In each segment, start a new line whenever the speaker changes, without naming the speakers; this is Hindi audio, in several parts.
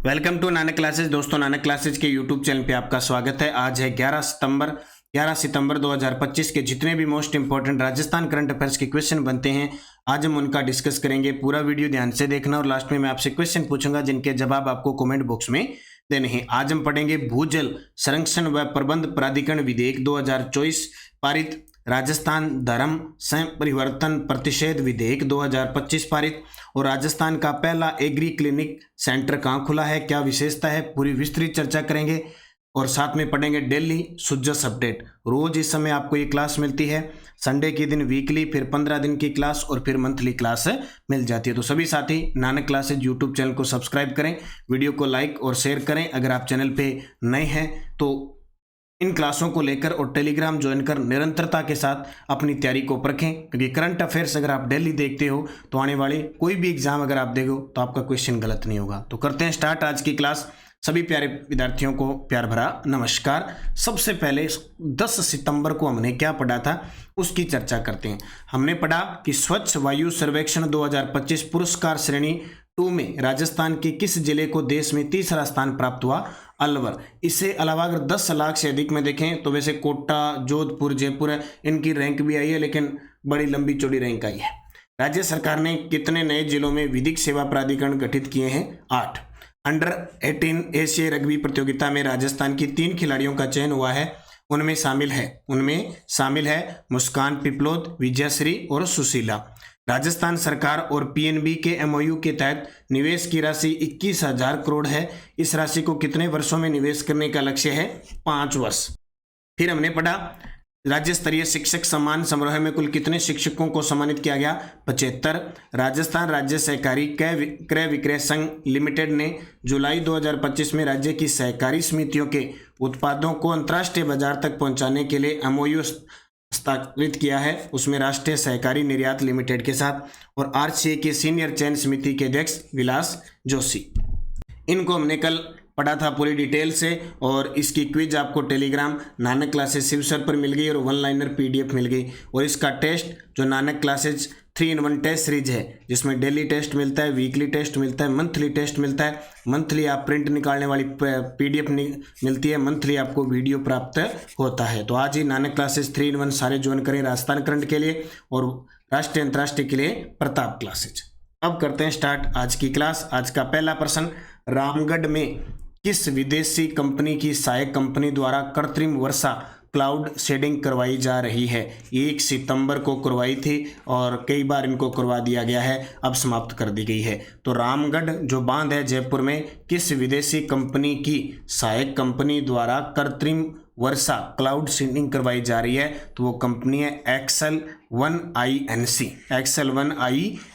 Welcome to Nanak classes. दोस्तों, नानक क्लासेज के यूट्यूब चैनल पे आपका स्वागत है। आज है 11 सितंबर 2025 के जितने भी most important Rajasthan current affairs के क्वेश्चन बनते हैं आज हम उनका डिस्कस करेंगे। पूरा वीडियो ध्यान से देखना और लास्ट में मैं आपसे क्वेश्चन पूछूंगा जिनके जवाब आपको कमेंट बॉक्स में देने हैं। आज हम पढ़ेंगे भूजल संरक्षण व प्रबंध प्राधिकरण विधेयक 2024 पारित, राजस्थान धर्म परिवर्तन प्रतिषेध विधेयक 2025 पारित और राजस्थान का पहला एग्री क्लिनिक सेंटर कहाँ खुला है, क्या विशेषता है, पूरी विस्तृत चर्चा करेंगे। और साथ में पढ़ेंगे डेली सुजस अपडेट। रोज इस समय आपको ये क्लास मिलती है, संडे के दिन वीकली, फिर 15 दिन की क्लास और फिर मंथली क्लास मिल जाती है। तो सभी साथी नानक क्लासेज यूट्यूब चैनल को सब्सक्राइब करें, वीडियो को लाइक और शेयर करें। अगर आप चैनल पे नए हैं तो इन क्लासों को लेकर और टेलीग्राम ज्वाइन कर निरंतरता के साथ अपनी तैयारी को परखें, क्योंकि करंट अफेयर्स अगर आप डेली देखते हो तो आने वाले कोई भी एग्जाम अगर आप देखो तो आपका क्वेश्चन गलत नहीं होगा। तो करते हैं स्टार्ट आज की क्लास। सभी प्यारे विद्यार्थियों को प्यार भरा नमस्कार। सबसे पहले 10 सितंबर को हमने क्या पढ़ा था उसकी चर्चा करते हैं। हमने पढ़ा कि स्वच्छ वायु सर्वेक्षण 2025 पुरस्कार श्रेणी 2 में राजस्थान के किस जिले को देश में तीसरा स्थान प्राप्त हुआ? अलवर। इससे अलावा अगर 10 लाख से अधिक में देखें तो वैसे कोटा, जोधपुर, जयपुर है, इनकी रैंक भी आई है, लेकिन बड़ी लंबी चौड़ी रैंक आई है। राज्य सरकार ने कितने नए जिलों में विधिक सेवा प्राधिकरण गठित किए हैं? 8। अंडर 18 एशियाई रग्बी प्रतियोगिता में राजस्थान की 3 खिलाड़ियों का चयन हुआ है। उनमें शामिल है मुस्कान पिपलोद, विजयश्री और सुशीला। राजस्थान सरकार और पीएनबी के एमओयू के तहत निवेश की राशि 21,000 करोड़ है। इस राशि को कितने वर्षों में निवेश करने का लक्ष्य है? 5 वर्ष। फिर हमने पढ़ा राज्य स्तरीय शिक्षक सम्मान समारोह में कुल कितने शिक्षकों को सम्मानित किया गया? 75। राजस्थान राज्य सहकारी क्रय विक्रय संघ लिमिटेड ने जुलाई 2025 में राज्य की सहकारी समितियों के उत्पादों को अंतर्राष्ट्रीय बाजार तक पहुंचाने के लिए एमओयू हस्ताक्षरित किया है, उसमें राष्ट्रीय सहकारी निर्यात लिमिटेड के साथ और आरसीए के सीनियर चयन समिति के अध्यक्ष विलास जोशी। इनको हमने कल पढ़ा था पूरी डिटेल से और इसकी क्विज आपको Telegram Nanak classes Shiv sir पर मिल गई और 1 लाइनर पीडीएफ मिल गई। और इसका टेस्ट जो Nanak classes 3-in-1 test series है, जिसमें डेली टेस्ट मिलता है, वीकली टेस्ट मिलता है, मंथली टेस्ट मिलता है। मंथली आप प्रिंट निकालने वाली पीडीएफ मिलती है, मंथली आपको वीडियो प्राप्त होता है। तो आज ही नानक क्लासेज 3-in-1 सारे ज्वाइन करें राजस्थान करंट के लिए और राष्ट्रीय अंतर्राष्ट्रीय के लिए प्रताप क्लासेज। अब करते हैं स्टार्ट आज की क्लास। आज का पहला प्रश्न, रामगढ़ में किस विदेशी कंपनी की सहायक कंपनी द्वारा कृत्रिम वर्षा क्लाउड शेडिंग करवाई जा रही है? 1 सितंबर को करवाई थी और कई बार इनको करवा दिया गया है, अब समाप्त कर दी गई है। तो रामगढ़ जो बांध है जयपुर में, किस विदेशी कंपनी की सहायक कंपनी द्वारा कृत्रिम वर्षा क्लाउड शेडिंग करवाई जा रही है? तो वो कंपनी है Excel one I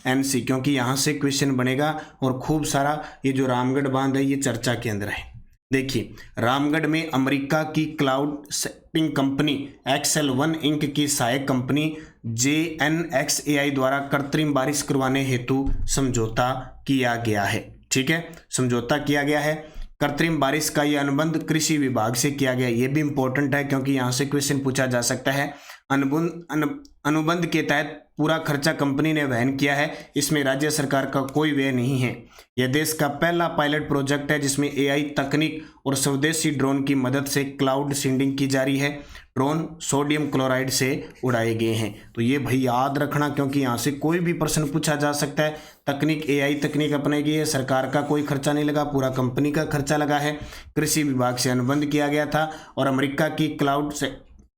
N C, क्योंकि यहाँ से क्वेश्चन बनेगा और खूब सारा ये जो रामगढ़ बांध है ये चर्चा के अंदर है। देखिए, रामगढ़ में अमेरिका की cloud seeding company Excel one Inc की सहायक कंपनी JNXAI द्वारा कृत्रिम बारिश करवाने हेतु समझौता किया गया है। ठीक है, समझौता किया गया है। कृत्रिम बारिश का यह अनुबंध कृषि विभाग से किया गया। ये भी इंपॉर्टेंट है क्योंकि यहाँ से क्वेश्चन पूछा जा सकता है। अनुबंध के तहत पूरा खर्चा कंपनी ने वहन किया है, इसमें राज्य सरकार का कोई व्यय नहीं है। यह देश का पहला पायलट प्रोजेक्ट है जिसमें AI तकनीक और स्वदेशी ड्रोन की मदद से क्लाउड सीडिंग की जा रही है। ड्रोन सोडियम क्लोराइड से उड़ाए गए हैं। तो ये भाई याद रखना, क्योंकि यहाँ से कोई भी प्रश्न पूछा जा सकता है। तकनीक AI तकनीक अपनाई है, सरकार का कोई खर्चा नहीं लगा, पूरा कंपनी का खर्चा लगा है। कृषि विभाग से अनुबंध किया गया था और अमेरिका की cloud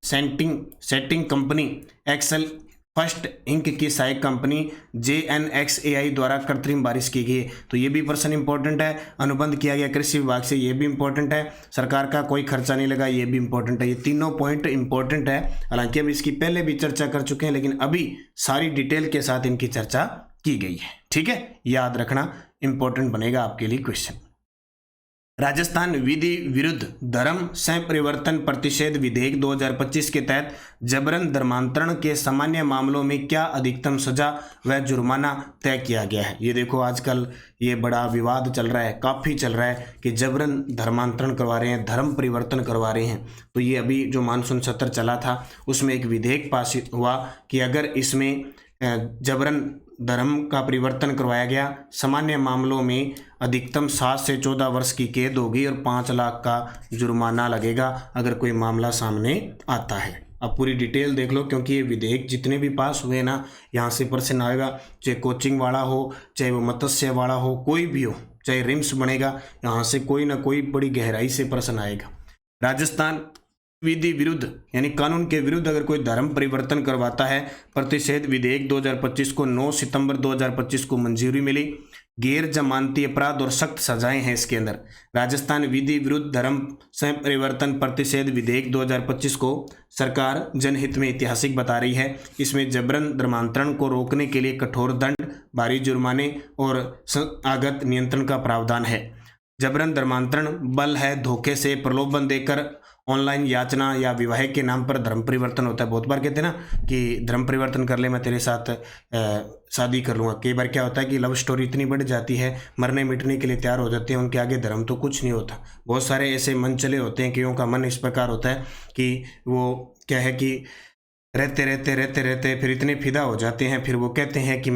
seeding company Excel first Inc की सहायक कंपनी JNXAI द्वारा कृत्रिम बारिश की गई। तो ये भी प्रश्न इंपॉर्टेंट है। अनुबंध किया गया कृषि विभाग से, ये भी इंपॉर्टेंट है। सरकार का कोई खर्चा नहीं लगा, ये भी इंपॉर्टेंट है। ये तीनों पॉइंट इंपॉर्टेंट है। हालांकि अब इसकी पहले भी चर्चा कर चुके हैं, लेकिन अभी सारी डिटेल के साथ इनकी चर्चा की गई है। ठीक है, याद रखना, इंपॉर्टेंट बनेगा आपके लिए क्वेश्चन। राजस्थान विधि विरुद्ध धर्म परिवर्तन प्रतिषेध विधेयक 2025 के तहत जबरन धर्मांतरण के सामान्य मामलों में क्या अधिकतम सजा व जुर्माना तय किया गया है? ये देखो, आजकल ये बड़ा विवाद चल रहा है, काफ़ी चल रहा है कि जबरन धर्मांतरण करवा रहे हैं, धर्म परिवर्तन करवा रहे हैं। तो ये अभी जो मानसून सत्र चला था उसमें एक विधेयक पास हुआ कि अगर इसमें जबरन धर्म का परिवर्तन करवाया गया, सामान्य मामलों में अधिकतम 7 से 14 वर्ष की कैद होगी और 5 लाख का जुर्माना लगेगा अगर कोई मामला सामने आता है। अब पूरी डिटेल देख लो, क्योंकि ये विधेयक जितने भी पास हुए ना, यहाँ से प्रश्न आएगा, चाहे कोचिंग वाला हो, चाहे वो मत्स्य वाला हो, कोई भी हो, चाहे रिम्स बनेगा, यहाँ से कोई ना कोई बड़ी गहराई से प्रश्न आएगा। राजस्थान विधि विरुद्ध यानी कानून के विरुद्ध अगर कोई धर्म परिवर्तन करवाता है, प्रतिषेध विधेयक 2025 को 9 सितंबर 2025 को मंजूरी मिली। गैर जमानती अपराध और सख्त सजाएं हैं इसके अंदर। राजस्थान विधि विरुद्ध धर्म परिवर्तन प्रतिषेध विधेयक 2025 को सरकार जनहित में ऐतिहासिक बता रही है। इसमें जबरन धर्मांतरण को रोकने के लिए कठोर दंड, भारी जुर्माने और आगत नियंत्रण का प्रावधान है। जबरन धर्मांतरण बल है, धोखे से, प्रलोभन देकर, ऑनलाइन याचना या विवाह के नाम पर धर्म परिवर्तन होता है। बहुत बार कहते हैं ना कि धर्म परिवर्तन कर ले, मैं तेरे साथ शादी कर लूँगा। कई बार क्या होता है कि लव स्टोरी इतनी बढ़ जाती है, मरने मिटने के लिए तैयार हो जाते हैं, उनके आगे धर्म तो कुछ नहीं होता। बहुत सारे ऐसे मन चले होते हैं, कईयों का मन इस प्रकार होता है कि वो क्या है कि रहते फिर इतने फिदा हो जाते हैं, फिर वो कहते हैं कि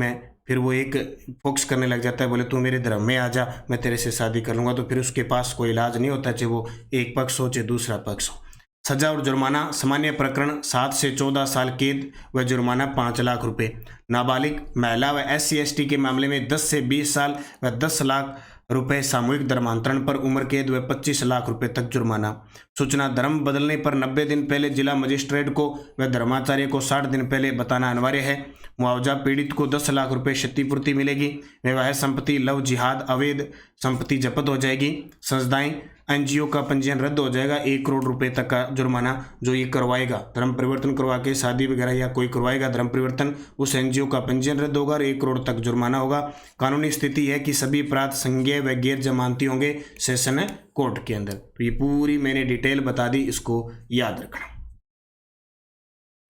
फिर वो एक फोकस करने लग जाता है, बोले तू मेरे धर्म में आ जा, मैं तेरे से शादी कर लूँगा। तो फिर उसके पास कोई इलाज नहीं होता, चाहे वो एक पक्ष हो चाहे दूसरा पक्ष हो। सजा और जुर्माना, सामान्य प्रकरण 7 से 14 साल कैद व जुर्माना 5 लाख रुपए। नाबालिग, महिला व SC/ST के मामले में 10 से 20 साल व 10 लाख रुपए। सामूहिक धर्मांतरण पर उम्र कैद व 25 लाख रुपए तक जुर्माना। सूचना धर्म बदलने पर 90 दिन पहले जिला मजिस्ट्रेट को व धर्माचार्य को 60 दिन पहले बताना अनिवार्य है। मुआवजा, पीड़ित को 10 लाख रुपए क्षतिपूर्ति मिलेगी। वैवाहिक संपत्ति, लव जिहाद, अवैध संपत्ति जब्त हो जाएगी। संस्थाएं, NGO का पंजीयन रद्द हो जाएगा। 1 करोड़ रुपए तक का जुर्माना जो ये करवाएगा, धर्म परिवर्तन करवा के शादी वगैरह या कोई करवाएगा धर्म परिवर्तन, उस NGO का पंजीयन रद्द होगा और 1 करोड़ तक जुर्माना होगा। कानूनी स्थिति है कि सभी अपराध संज्ञेय व गैर जमानती होंगे सेशन कोर्ट के अंदर। तो ये पूरी मैंने डिटेल बता दी, इसको याद रखना।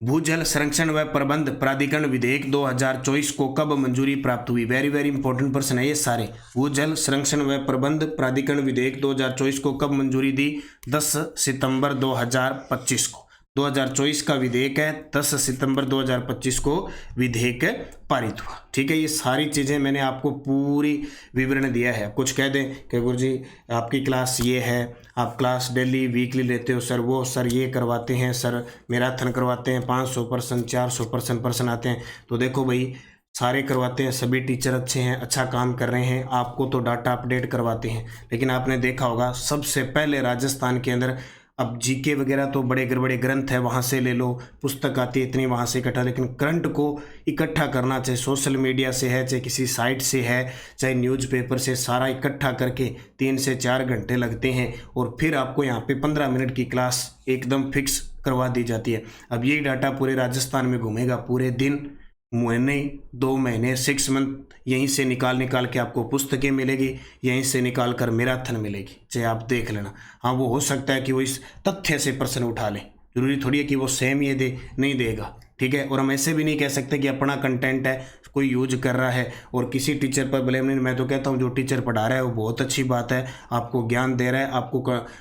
भूजल संरक्षण व प्रबंध प्राधिकरण विधेयक 2024 को कब मंजूरी प्राप्त हुई? वेरी वेरी इंपॉर्टेंट प्रश्न है ये सारे। भूजल संरक्षण व प्रबंध प्राधिकरण विधेयक 2024 को कब मंजूरी दी? 10 सितंबर 2025 को। 2024 का विधेयक है, 10 सितंबर 2025 को विधेयक पारित हुआ। ठीक है, ये सारी चीज़ें मैंने आपको पूरी विवरण दिया है। कुछ कह दें कि गुरुजी आपकी क्लास ये है, आप क्लास डेली वीकली लेते हो सर, वो सर ये करवाते हैं, सर मैराथन करवाते हैं, 500% 400% पर्सन आते हैं। तो देखो भाई, सारे करवाते हैं, सभी टीचर अच्छे हैं, अच्छा काम कर रहे हैं, आपको तो डाटा अपडेट करवाते हैं। लेकिन आपने देखा होगा सबसे पहले राजस्थान के अंदर, अब जीके वगैरह तो बड़े बड़े ग्रंथ है, वहाँ से ले लो, पुस्तक आती है इतनी, वहाँ से इकट्ठा, लेकिन करंट को इकट्ठा करना, चाहे सोशल मीडिया से है, चाहे किसी साइट से है, चाहे न्यूज़पेपर से, सारा इकट्ठा करके 3 से 4 घंटे लगते हैं और फिर आपको यहाँ पे 15 मिनट की क्लास एकदम फिक्स करवा दी जाती है। अब यही डाटा पूरे राजस्थान में घूमेगा, पूरे दिन, महीने, 2 महीने, 6 मंथ, यहीं से निकाल के आपको पुस्तकें मिलेगी, यहीं से निकाल कर मैराथन मिलेगी, चाहे आप देख लेना। हाँ, वो हो सकता है कि वो इस तथ्य से प्रश्न उठा ले, जरूरी थोड़ी है कि वो सेम ये दे, नहीं देगा। ठीक है, और हम ऐसे भी नहीं कह सकते कि अपना कंटेंट है, कोई यूज कर रहा है और किसी टीचर पर ब्लेम नहीं। मैं तो कहता हूँ जो टीचर पढ़ा रहा है वो बहुत अच्छी बात है, आपको ज्ञान दे रहा है,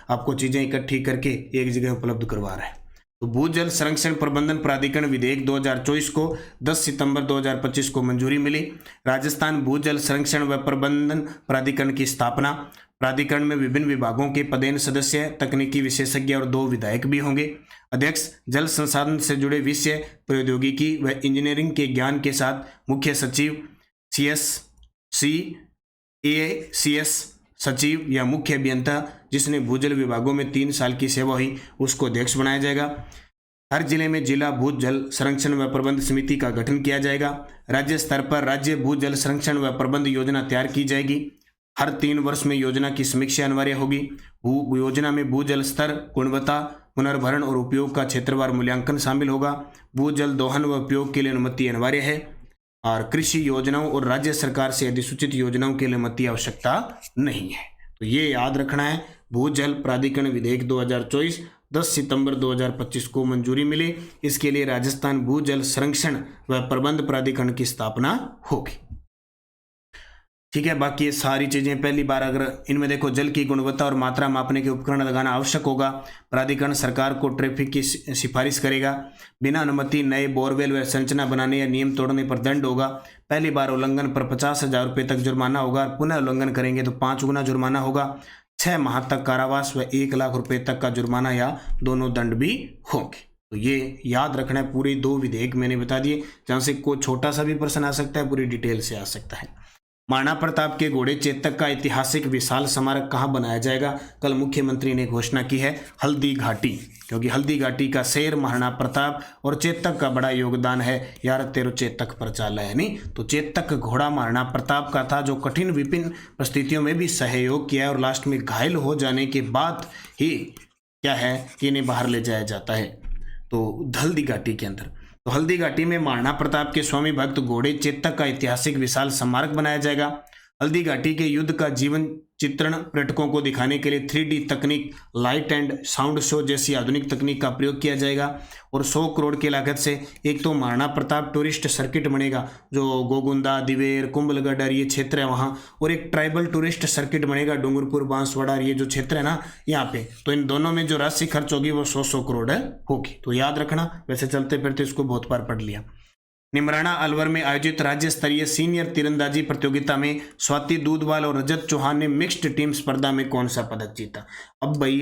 आपको चीज़ें इकट्ठी करके एक जगह उपलब्ध करवा रहा है। तो भूजल संरक्षण प्रबंधन प्राधिकरण विधेयक 2024 को 10 सितंबर 2025 को मंजूरी मिली। राजस्थान भूजल संरक्षण व प्रबंधन प्राधिकरण की स्थापना। प्राधिकरण में विभिन्न विभागों के पदेन सदस्य, तकनीकी विशेषज्ञ और 2 विधायक भी होंगे। अध्यक्ष, जल संसाधन से जुड़े विषय, प्रौद्योगिकी व इंजीनियरिंग के ज्ञान के साथ मुख्य सचिव, CSC/ACS सचिव या मुख्य अभियंता जिसने भूजल विभागों में 3 साल की सेवा हुई, उसको अध्यक्ष बनाया जाएगा। हर जिले में जिला भूजल संरक्षण व प्रबंध समिति का गठन किया जाएगा। राज्य स्तर पर राज्य भूजल संरक्षण व प्रबंध योजना तैयार की जाएगी। हर 3 वर्ष में योजना की समीक्षा अनिवार्य होगी। योजना में भूजल स्तर, गुणवत्ता, पुनर्भरण और उपयोग का क्षेत्रवार मूल्यांकन शामिल होगा। भूजल दोहन व उपयोग के लिए अनुमति अनिवार्य है और कृषि योजनाओं और राज्य सरकार से अधिसूचित योजनाओं के लिए अनुमति आवश्यकता नहीं है। तो ये याद रखना है, भूजल प्राधिकरण विधेयक 2024 10 सितंबर 2025 को मंजूरी मिली। इसके लिए राजस्थान भूजल संरक्षण व प्रबंध प्राधिकरण की स्थापना होगी। ठीक है। बाकी ये सारी चीज़ें पहली बार, अगर इनमें देखो, जल की गुणवत्ता और मात्रा मापने के उपकरण लगाना आवश्यक होगा। प्राधिकरण सरकार को ट्रैफिक की सिफारिश करेगा। बिना अनुमति नए बोरवेल व संरचना बनाने या नियम तोड़ने पर दंड होगा। पहली बार उल्लंघन पर 50,000 रुपये तक जुर्माना होगा। पुनः उल्लंघन करेंगे तो 5 गुना जुर्माना होगा। 6 माह तक कारावास व 1 लाख रुपये तक का जुर्माना या दोनों दंड भी होंगे। तो ये याद रखना है। पूरे 2 विधेयक मैंने बता दिए, जहाँ से कोई छोटा सा भी प्रश्न आ सकता है, पूरी डिटेल से आ सकता है। महाराणा प्रताप के घोड़े चेतक का ऐतिहासिक विशाल स्मारक कहाँ बनाया जाएगा? कल मुख्यमंत्री ने घोषणा की है, हल्दी घाटी, क्योंकि हल्दी घाटी का शेर महाराणा प्रताप और चेतक का बड़ा योगदान है। यार तेरो चेतक पर चाला है नहीं, तो चेतक घोड़ा महाराणा प्रताप का था, जो कठिन विभिन्न परिस्थितियों में भी सहयोग किया और लास्ट में घायल हो जाने के बाद ही क्या है कि इन्हें बाहर ले जाया जाता है, तो हल्दी घाटी के अंदर। तो हल्दी घाटी में महाराणा प्रताप के स्वामी भक्त घोड़े चेतक का ऐतिहासिक विशाल स्मारक बनाया जाएगा। हल्दी घाटी के युद्ध का जीवन चित्रण पर्यटकों को दिखाने के लिए 3D तकनीक, लाइट एंड साउंड शो जैसी आधुनिक तकनीक का प्रयोग किया जाएगा। और 100 करोड़ की लागत से एक तो महाराणा प्रताप टूरिस्ट सर्किट बनेगा, जो गोगुंदा, दिवेर, कुंभलगढ़ ये क्षेत्र है वहाँ, और एक ट्राइबल टूरिस्ट सर्किट बनेगा, डूंगरपुर, बांसवाड़ा ये जो क्षेत्र है ना यहाँ पे। तो इन दोनों में जो राशि खर्च होगी वो 100 करोड़ होगी। तो याद रखना, वैसे चलते फिरते इसको बहुत बार पढ़ लिया। निमराना अलवर में आयोजित राज्य स्तरीय सीनियर तीरंदाजी प्रतियोगिता में स्वाति दूधवाल और रजत चौहान ने मिक्स्ड टीम स्पर्धा में कौन सा पदक जीता? अब भाई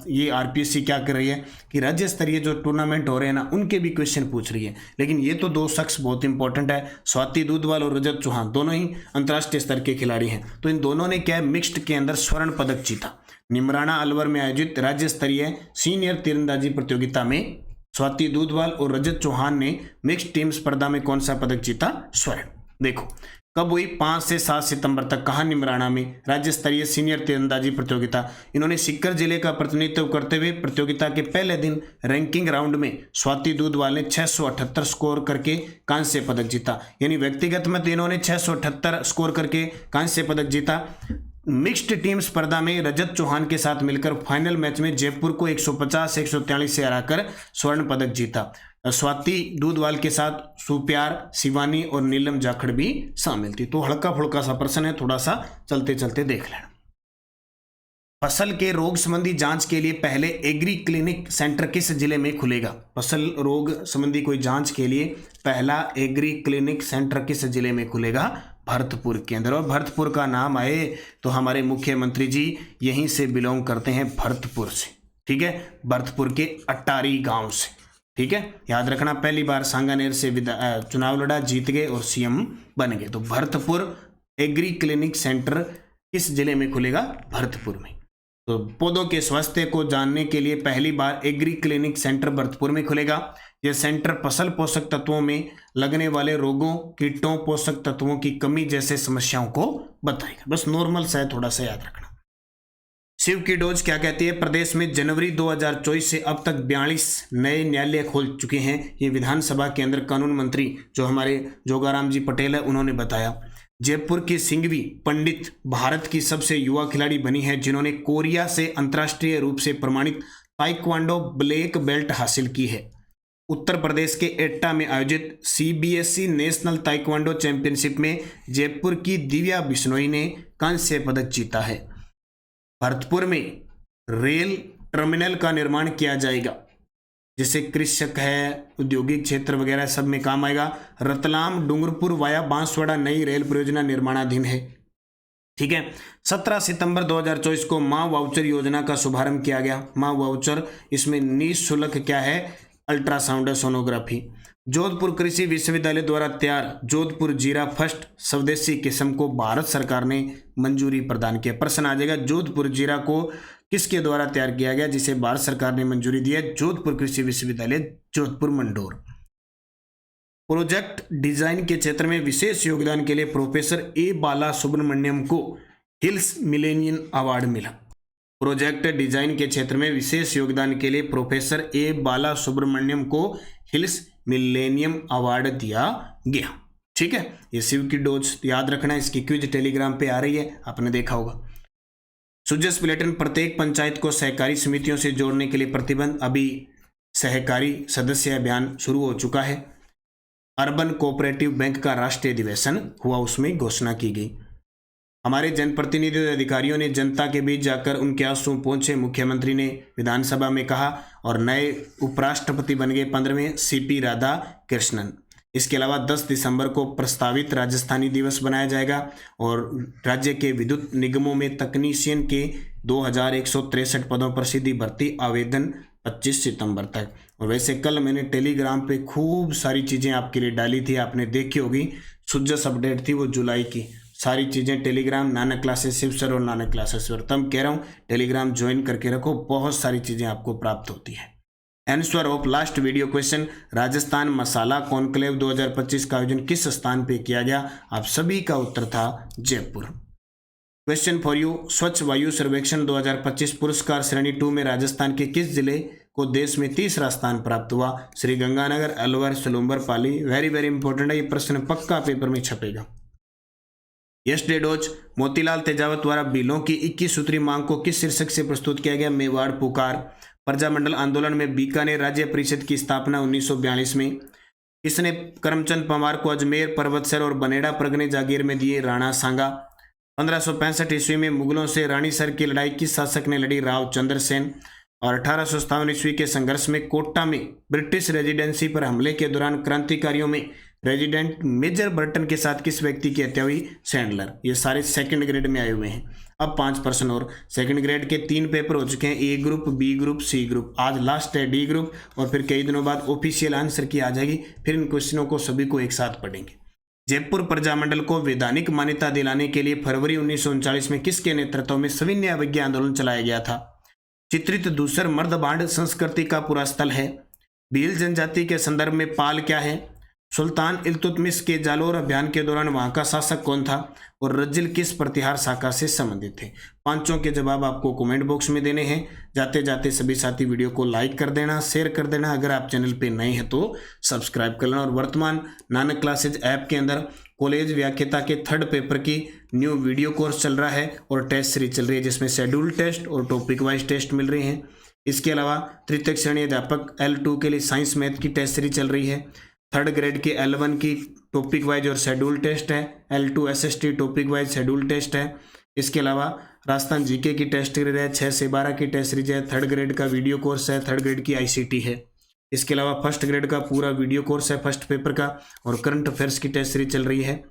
ये आरपीएससी क्या कर रही है कि राज्य स्तरीय जो टूर्नामेंट हो रहे हैं ना, उनके भी क्वेश्चन पूछ रही है। लेकिन ये तो 2 शख्स बहुत इंपॉर्टेंट है, स्वाति दूधवाल और रजत चौहान, दोनों ही अंतर्राष्ट्रीय स्तर के खिलाड़ी हैं। तो इन दोनों ने क्या है, मिक्स्ड के अंदर स्वर्ण पदक जीता। निमराना अलवर में आयोजित राज्य स्तरीय सीनियर तीरंदाजी प्रतियोगिता में स्वाति दूधवाल और रजत चौहान ने मिक्स्ड टीम स्पर्धा में कौन सा पदक जीता? स्वर्ण। देखो कब हुई? 5 से 7 सितंबर तक। कहाँ? निमराना में राज्य स्तरीय सीनियर तीरंदाजी प्रतियोगिता। इन्होंने सीकर जिले का प्रतिनिधित्व करते हुए प्रतियोगिता के पहले दिन रैंकिंग राउंड में स्वाति दूधवाल ने 678 स्कोर करके कांस्य पदक जीता। यानी व्यक्तिगत में तो इन्होंने 678 स्कोर करके कांस्य पदक जीता। मिक्स्ड टीम स्पर्धा में रजत चौहान के साथ मिलकर फाइनल मैच में जयपुर को 150-143 से हराकर स्वर्ण पदक जीता। स्वाति दूधवाल के साथ सुप्यार, शिवानी और नीलम जाखड़ भी शामिल थी। तो हल्का फुल्का सा प्रश्न है, थोड़ा सा चलते चलते देख लेना। फसल के रोग संबंधी जांच के लिए पहले एग्री क्लिनिक सेंटर किस जिले में खुलेगा? फसल रोग संबंधी कोई जांच के लिए पहला एग्री क्लिनिक सेंटर किस जिले में खुलेगा? भरतपुर के अंदर। और भरतपुर का नाम आए तो हमारे मुख्यमंत्री जी यहीं से बिलोंग करते हैं, भरतपुर से। ठीक है, भरतपुर के अट्टारी गांव से। ठीक है, याद रखना, पहली बार सांगानेर से चुनाव लड़ा, जीत गए और सीएम बन गए। तो भरतपुर एग्री क्लिनिक सेंटर किस जिले में खुलेगा? भरतपुर में। तो पौधों के स्वास्थ्य को जानने के लिए पहली बार एग्री क्लिनिक सेंटर भरतपुर में खुलेगा। यह सेंटर फसल पोषक तत्वों में लगने वाले रोगों, कीटों, पोषक तत्वों की कमी जैसे समस्याओं को बताएगा। बस नॉर्मल सा है, थोड़ा सा याद रखना। शिव की डोज क्या कहती है? प्रदेश में जनवरी 2024 से अब तक 42 नए न्यायालय खोल चुके हैं। ये विधानसभा के अंदर कानून मंत्री जो हमारे जोगाराम जी पटेल है, उन्होंने बताया। जयपुर की सिंघवी पंडित भारत की सबसे युवा खिलाड़ी बनी है, जिन्होंने कोरिया से अंतर्राष्ट्रीय रूप से प्रमाणित ताइक्वांडो ब्लैक बेल्ट हासिल की है। उत्तर प्रदेश के एटा में आयोजित सीबीएसई नेशनल ताइक्वांडो चैंपियनशिप में जयपुर की दिव्या बिश्नोई ने कांस्य पदक जीता है। भरतपुर में रेल टर्मिनल का निर्माण किया जाएगा, जिससे कृषक है, औद्योगिक क्षेत्र वगैरह सब में काम आएगा। रतलाम डूंगरपुर वाया बांसवाड़ा नई रेल परियोजना निर्माणाधीन है। ठीक है, 17 सितंबर 2024 को माँ वाउचर योजना का शुभारंभ किया गया। माँ वाउचर, इसमें निःशुल्क क्या है? Ultrasound sonography. जोधपुर कृषि विश्वविद्यालय द्वारा तैयार जोधपुर जीरा फर्स्ट स्वदेशी किस्म को भारत सरकार ने मंजूरी प्रदान किया। प्रश्न आ जाएगा, जोधपुर जीरा को किसके द्वारा तैयार किया गया जिसे भारत सरकार ने मंजूरी दी है? जोधपुर कृषि विश्वविद्यालय जोधपुर मंडोर। प्रोजेक्ट डिजाइन के क्षेत्र में विशेष योगदान के लिए प्रोफेसर ए बाला सुब्रमण्यम को हिल्स मिलेनियम अवार्ड मिला। प्रोजेक्ट डिजाइन के क्षेत्र में विशेष योगदान के लिए प्रोफेसर ए बाला सुब्रमण्यम को हिल्स मिलेनियम अवार्ड दिया गया। ठीक है, ये शिव की डोज याद रखना, इसकी क्विज टेलीग्राम पे आ रही है, आपने देखा होगा। सुजस बुलेटिन, प्रत्येक पंचायत को सहकारी समितियों से जोड़ने के लिए प्रतिबंध। अभी सहकारी सदस्य अभियान शुरू हो चुका है। अर्बन कोऑपरेटिव बैंक का राष्ट्रीय अधिवेशन हुआ, उसमें घोषणा की गई। हमारे जनप्रतिनिधि और अधिकारियों ने जनता के बीच जाकर उनके आंसू पहुंचे, मुख्यमंत्री ने विधानसभा में कहा। और नए उपराष्ट्रपति बन गए 15वें CP राधाकृष्णन। इसके अलावा 10 दिसंबर को प्रस्तावित राजस्थानी दिवस बनाया जाएगा और राज्य के विद्युत निगमों में तकनीशियन के 2163 पदों पर सीधी भर्ती, आवेदन 25 सितंबर तक। और वैसे कल मैंने टेलीग्राम पे खूब सारी चीज़ें आपके लिए डाली थी, आपने देखी होगी। सुजस अपडेट थी वो जुलाई की, सारी चीज़ें Telegram Nanak classes Shiv sir और नानक क्लासेस पर। तब कह रहा हूँ टेलीग्राम ज्वाइन करके रखो, बहुत सारी चीज़ें आपको प्राप्त होती है। Answer of last video question, Rajasthan masala conclave 2025 का आयोजन किस स्थान पे किया गया? आप सभी का उत्तर था जयपुर। क्वेश्चन फॉर यू, स्वच्छ वायु सर्वेक्षण 2025 पुरस्कार श्रेणी 2 में राजस्थान के किस जिले को देश में तीसरा स्थान प्राप्त हुआ? श्री गंगानगर, अलवर, सलूम्बर, पाली। वेरी वेरी इंपॉर्टेंट है, ये प्रश्न पक्का पेपर में छपेगा। यस्टरडे डोज, मोतीलाल तेजावत द्वारा बिलों की 21 सूत्री मांग को किस शीर्षक से प्रस्तुत किया गया? मेवाड़ पुकार। प्रजामंडल आंदोलन में बीकानेर राज्य परिषद की स्थापना 1942 में। किसने करमचंद परमार को अजमेर, पर्वतसर और बनेड़ा परगने जागीर में दिए? राणा सांगा। 1565 ईस्वी में मुगलों से रानीसर की लड़ाई किस शासक ने लड़ी? राव चंद्र सेन। और 1857 ईस्वी के संघर्ष में कोटा में ब्रिटिश रेजिडेंसी पर हमले के दौरान क्रांतिकारियों में रेजिडेंट मेजर बर्टन के साथ किस व्यक्ति की हत्या हुई? सैंडलर। ये सारे सेकंड ग्रेड में आए हुए हैं। अब 5% और सेकंड ग्रेड के 3 पेपर हो चुके हैं, A group, B group, C group. आज लास्ट है D ग्रुप और फिर कई दिनों बाद ऑफिशियल आंसर की आ जाएगी। फिर इन क्वेश्चनों को सभी को एक साथ पढ़ेंगे। जयपुर प्रजामंडल को वैधानिक मान्यता दिलाने के लिए फरवरी 1939 में किसके नेतृत्व में सविनय अवज्ञा आंदोलन चलाया गया था? चित्रित दूसर मर्दबांड संस्कृति का पूरा स्थल है। भील जनजाति के संदर्भ में पाल क्या है? सुल्तान इल्तुतमिश के जालोर अभियान के दौरान वहां का शासक कौन था? और रज्जिल किस प्रतिहार शाखा से संबंधित थे? पांचों के जवाब आपको कमेंट बॉक्स में देने हैं। जाते जाते सभी साथी वीडियो को लाइक कर देना, शेयर कर देना। अगर आप चैनल पे नए हैं तो सब्सक्राइब कर लेना। और वर्तमान नानक क्लासेज ऐप के अंदर कॉलेज व्याख्याता के 3rd पेपर की न्यू वीडियो कोर्स चल रहा है और टेस्ट सीरीज चल रही है, जिसमें शेड्यूल टेस्ट और टॉपिक वाइज टेस्ट मिल रहे हैं। इसके अलावा तृतीय श्रेणी अध्यापक L2 के लिए साइंस मैथ की टेस्ट सीरीज चल रही है। 3rd ग्रेड की L1 की टॉपिक वाइज और शेड्यूल टेस्ट है। L2 SST topic wise schedule test है। इसके अलावा राजस्थान GK की टेस्ट सीरीज है, 6 से 12 की टेस्ट सीरीज है। 3rd ग्रेड का वीडियो कोर्स है, 3rd ग्रेड की ICT है। इसके अलावा 1st ग्रेड का पूरा वीडियो कोर्स है 1st पेपर का, और करंट अफेयर्स की टेस्ट सीरीज चल रही है।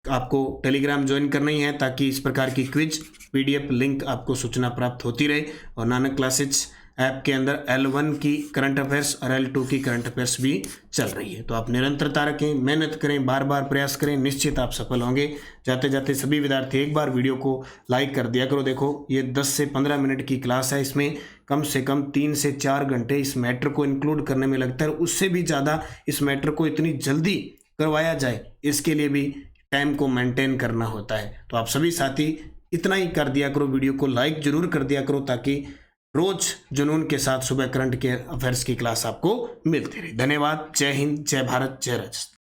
आपको टेलीग्राम ज्वाइन करना ही है ताकि इस प्रकार की क्विज PDF लिंक आपको सूचना प्राप्त होती रहे। और नानक क्लासेज ऐप के अंदर L1 की करंट अफेयर्स और L2 की करंट अफेयर्स भी चल रही है। तो आप निरंतरता रखें, मेहनत करें, बार बार प्रयास करें, निश्चित आप सफल होंगे। जाते जाते सभी विद्यार्थी एक बार वीडियो को लाइक कर दिया करो। देखो ये 10 से 15 मिनट की क्लास है, इसमें कम से कम 3 से 4 घंटे इस मैटर को इंक्लूड करने में लगता है। उससे भी ज़्यादा इस मैटर को इतनी जल्दी करवाया जाए, इसके लिए भी टाइम को मेंटेन करना होता है। तो आप सभी साथी इतना ही कर दिया करो, वीडियो को लाइक जरूर कर दिया करो, ताकि रोज जुनून के साथ सुबह करंट के अफेयर्स की क्लास आपको मिलती रहे। धन्यवाद। जय हिंद, जय भारत, जय राजस्थान।